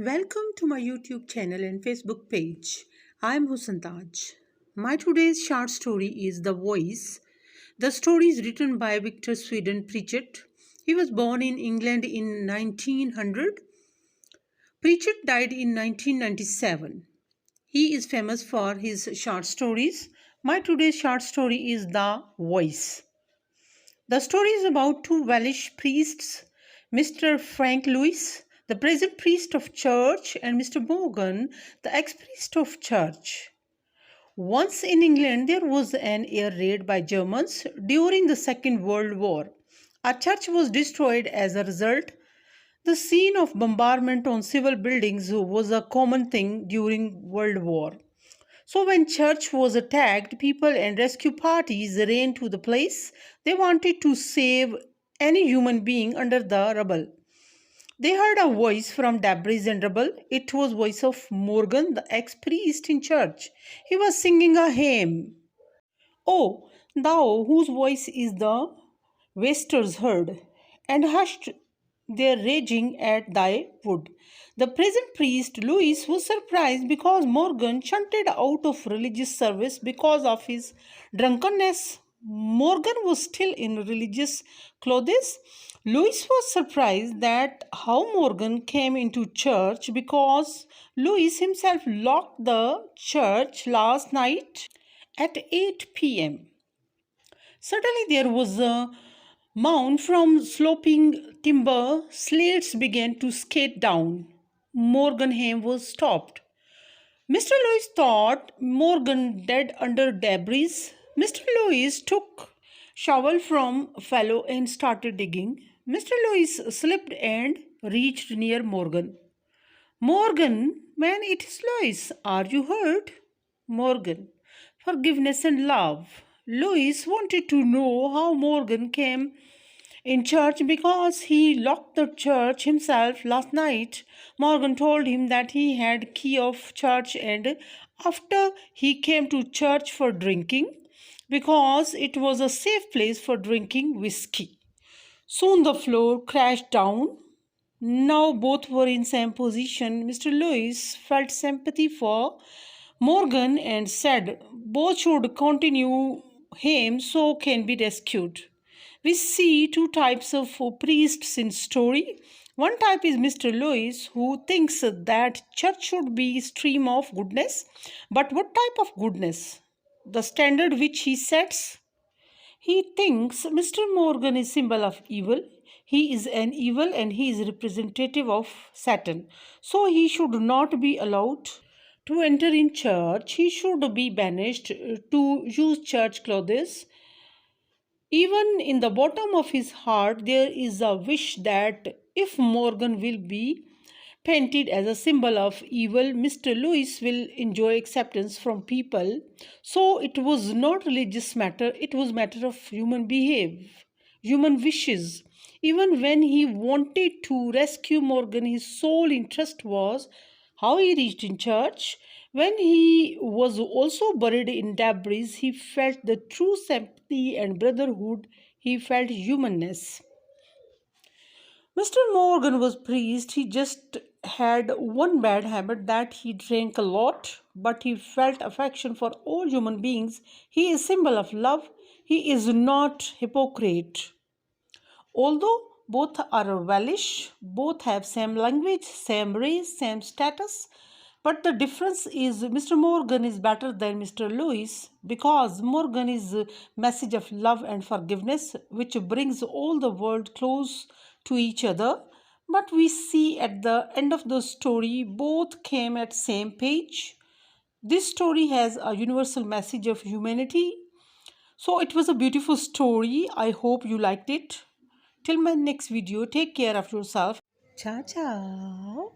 Welcome to my YouTube channel and Facebook page. I'm Husn Taj. My today's short story is The Voice. The story is written by Victor Sweden Pritchett. He was born in England in 1900. Pritchett died in 1997. He is famous for his short stories. My today's short story is The Voice. The story is about two Welsh priests, Mr. Frank Lewis, the present priest of church, and Mr. Morgan, the ex-priest of church. Once in England, there was an air raid by Germans during the Second World War. A church was destroyed as a result. The scene of bombardment on civil buildings was a common thing during World War. So when church was attacked, people and rescue parties ran to the place. They wanted to save any human being under the rubble. They heard a voice from debris and rubble. It was voice of Morgan, the ex-priest in church. He was singing a hymn. Oh, thou whose voice is the wasters heard, and hushed their raging at thy wood. The present priest Louis was surprised because Morgan shunted out of religious service because of his drunkenness. Morgan was still in religious clothes. Louis was surprised that how Morgan came into church because Louis himself locked the church last night at 8 p.m. Suddenly there was a mound from sloping timber. Slates began to skate down. Morganheim was stopped. Mr. Lewis thought Morgan dead under debris. Mr. Lewis took shovel from fellow and started digging. Mr. Lewis slipped and reached near Morgan. Morgan, man, it is Lois. Are you hurt? Morgan, forgiveness and love. Lois wanted to know how Morgan came in church because he locked the church himself last night. Morgan told him that he had key of church and after he came to church for drinking because it was a safe place for drinking whiskey. Soon the floor crashed down. Now both were in same position. Mr. Lewis felt sympathy for Morgan and said both should continue him so can be rescued. We see two types of priests in story. One type is Mr. Lewis who thinks that church should be stream of goodness. But what type of goodness? The standard which he sets? He thinks Mr. Morgan is symbol of evil. He is an evil and he is representative of Satan. So he should not be allowed to enter in church. He should be banished to use church clothes. Even in the bottom of his heart, there is a wish that if Morgan will be painted as a symbol of evil, Mr. Lewis will enjoy acceptance from people. So it was not religious matter, it was matter of human behavior, human wishes. Even when he wanted to rescue Morgan, his sole interest was how he reached in church. When he was also buried in debris, he felt the true sympathy and brotherhood. He felt humanness. Mr. Morgan was priest. He just had one bad habit that he drank a lot, but he felt affection for all human beings. He is symbol of love. He is not hypocrite. Although both are Welsh, both have same language, same race, same status, but the difference is Mr. Morgan is better than Mr. Lewis because Morgan is a message of love and forgiveness which brings all the world close to each other. But we see at the end of the story both came at same page. This story has a universal message of humanity. So it was a beautiful story. I hope you liked it. Till my next video, take care of yourself. Ciao, ciao.